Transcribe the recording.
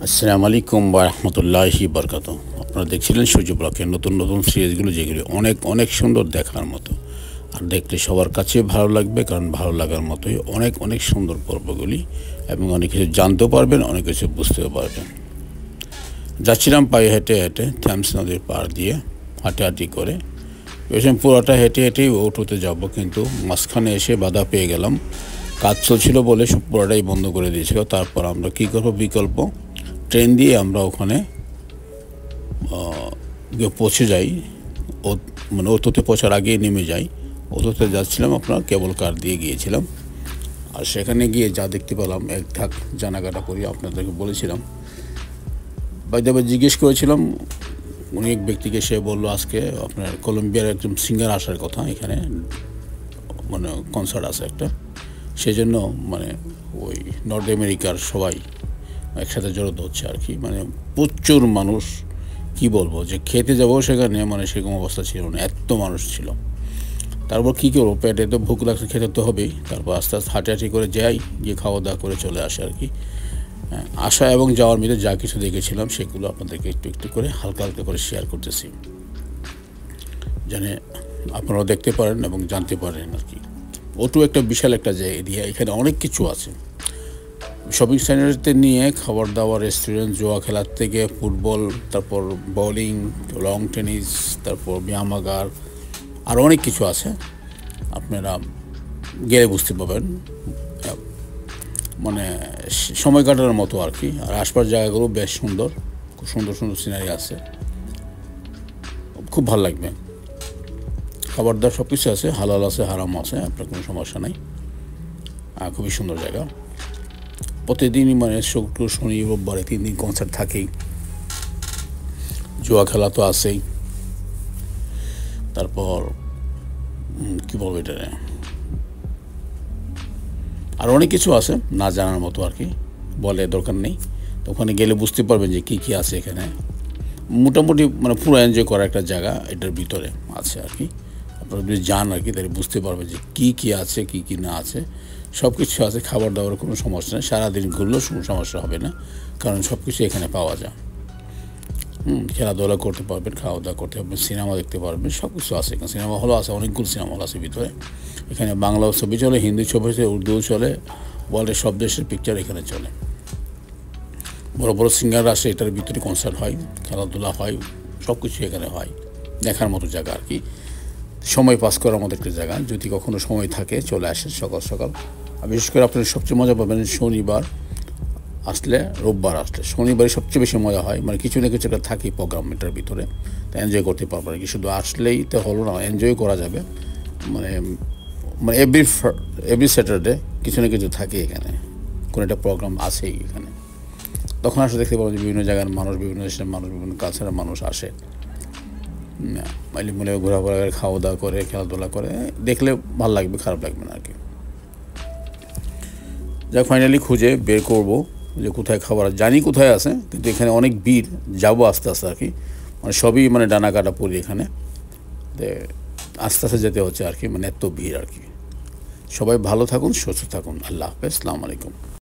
আসসালামু আলাইকুম ওয়া রাহমাতুল্লাহি ওয়া বারাকাতুহু। আপনারা দেখছিলেন সূর্য ব্লকের নতুন নতুন সিরিজগুলো, যেগুলো অনেক অনেক সুন্দর দেখার মতো, আর দেখলে সবার কাছে ভালো লাগবে, কারণ ভালো লাগার মতোই অনেক অনেক সুন্দর পর্বগুলি, এবং অনেক কিছু জানতেও পারবেন, অনেক কিছু বুঝতেও পারবেন। যাচ্ছিলাম পায়ে হেঁটে হেঁটে থ্যামস নদীর পাড় দিয়ে হাঁটাহাঁটি করে, ভেবেছিলাম পুরোটা হেঁটে হেঁটেই উঠোতে যাব, কিন্তু মাঝখানে এসে বাধা পেয়ে গেলাম। কাজ চলছিল বলে সব পুরোটাই বন্ধ করে দিয়েছিল। তারপর আমরা কী করবো, বিকল্প ট্রেন দিয়ে আমরা ওখানে গিয়ে পৌঁছে যাই। মানে অটোতে পৌঁছার আগেই নেমে যাই। অটোতে যাচ্ছিলাম, আপনার কেবল কার দিয়ে গিয়েছিলাম। আর সেখানে গিয়ে যা দেখতে পেলাম এক ঢাক জানাকাটা করি, আপনাদেরকে বলেছিলাম। বাইরে জিজ্ঞেস করেছিলাম উনি এক ব্যক্তিকে, সে বললো আজকে আপনার কলম্বিয়ার একজন সিঙ্গার আসার কথা, এখানে মানে কনসার্ট আছে একটা, সেজন্য মানে ওই নর্থ আমেরিকার সবাই একসাথে জড়ো হচ্ছে আর কি। মানে প্রচুর মানুষ, কি বলবো, যে খেতে যাবো সেখানে মানে সেরকম অবস্থা ছিল না, এত মানুষ ছিল। তারপর কী করবো, পেটে তো ভুক লাগছে, খেতে তো হবেই। তারপর আস্তে আস্তে হাঁটাহাঁটি করে যাই, গিয়ে খাওয়া দাওয়া করে চলে আসে আর কি। আসা এবং যাওয়ার মধ্যে যা কিছু দেখেছিলাম সেগুলো আপনাদেরকে একটু একটু করে হালকা হালকা করে শেয়ার করতেছি, যেন আপনারাও দেখতে পারেন এবং জানতে পারেন আর কি। ওটু একটা বিশাল একটা এরিয়া, এখানে অনেক কিছু আছে। শপিং সেন্টারতে নিয়ে খাবার দাবার, রেস্টুরেন্ট, জুয়া খেলার থেকে ফুটবল, তারপর বোলিং, লং টেনিস, তারপর ব্যায়ামাগার, আর অনেক কিছু আছে। আপনারা গেলে বুঝতে পারবেন, মানে সময় কাটানোর মতো আর কি। আর আশপাশ জায়গাগুলো বেশ সুন্দর, খুব সুন্দর সুন্দর সিনারি আছে, খুব ভালো লাগবে। খাবার দাবার সব কিছু আছে, হালাল আছে, হারাম আছে, আপনার কোনো সমস্যা নাই। খুবই সুন্দর জায়গা। প্রতিদিনই মানে শুক্র শনি রোববারে 3 দিন কনসার্ট থাকেই। জুয়া খেলা তো আছেই। তারপর কী বলবো, এটা আর অনেক কিছু আছে না জানার মতো আর কি, বলে দরকার নেই। তো ওখানে গেলে বুঝতে পারবেন যে কী কী আছে এখানে। মোটামুটি মানে পুরো এনজয় করার একটা জায়গা এটার ভিতরে আছে আর কি। আপনারা যদি যান আর কি, তাহলে বুঝতে পারবেন যে কী কী আছে, কী কী না আছে। সব কিছু আছে, খাবার দাবার কোনো সমস্যা নেই, সারাদিন ঘুরলেও কোনো সমস্যা হবে না, কারণ সব কিছু এখানে পাওয়া যায়। খেলাধুলা করতে পারবেন, খাওয়া দাওয়া করতে পারবেন, সিনেমা দেখতে পারবেন, সব কিছু আছে এখানে। সিনেমা হলও আছে, অনেকগুলো সিনেমা হল আছে ভিতরে। এখানে বাংলাও ছবি চলে, হিন্দি ছবি চলে, উর্দুও চলে, ওয়ার্ল্ডের সব দেশের পিকচার এখানে চলে। বড় বড় সিঙ্গার আসে, এটার ভিতরে কনসার্ট হয়, খেলাধুলা হয়, সব কিছু এখানে হয়। দেখার মতো জায়গা আর কি, সময় পাস করার মতো একটা জায়গা। যদি কখনো সময় থাকে চলে আসেন সকাল সকাল। আর বিশেষ করে আপনারা সবচেয়ে মজা পাবেন শনিবার আসলে, রোববার আসলে। শনিবারে সবচেয়ে বেশি মজা হয়, মানে কিছু না কিছু একটা থাকে প্রোগ্রাম এটার ভিতরে, তো এনজয় করতে পারবেন আর কি। শুধু আসলেই তো হলো না, এনজয় করা যাবে। মানে মানে এভরি স্যাটারডে কিছু না কিছু থাকে এখানে, কোনো একটা প্রোগ্রাম আছেই এখানে। তখন আসলে দেখতে পাবেন যে বিভিন্ন জায়গার মানুষ, বিভিন্ন দেশের মানুষ, বিভিন্ন কালচারের মানুষ আসে, মাইলে মিলে ঘোরাফেরা করে, খাওয়া দাওয়া করে, খেলাধুলা করে। দেখলে ভালো লাগবে, খারাপ লাগবে না আর কি। যা ফাইনালি খুঁজে বের করবো যে কোথায় খাবার, জানি কোথায় আছে, কিন্তু এখানে অনেক ভিড়, যাবো আস্তে আস্তে আর কি। মানে সবই মানে ডানা কাটা পড়ি এখানে, আস্তে আস্তে যেতে হচ্ছে আর কি, মানে এত ভিড় আর কি। সবাই ভালো থাকুন, সুস্থ থাকুন। আল্লাহ হাফেজ, আসসালামু আলাইকুম।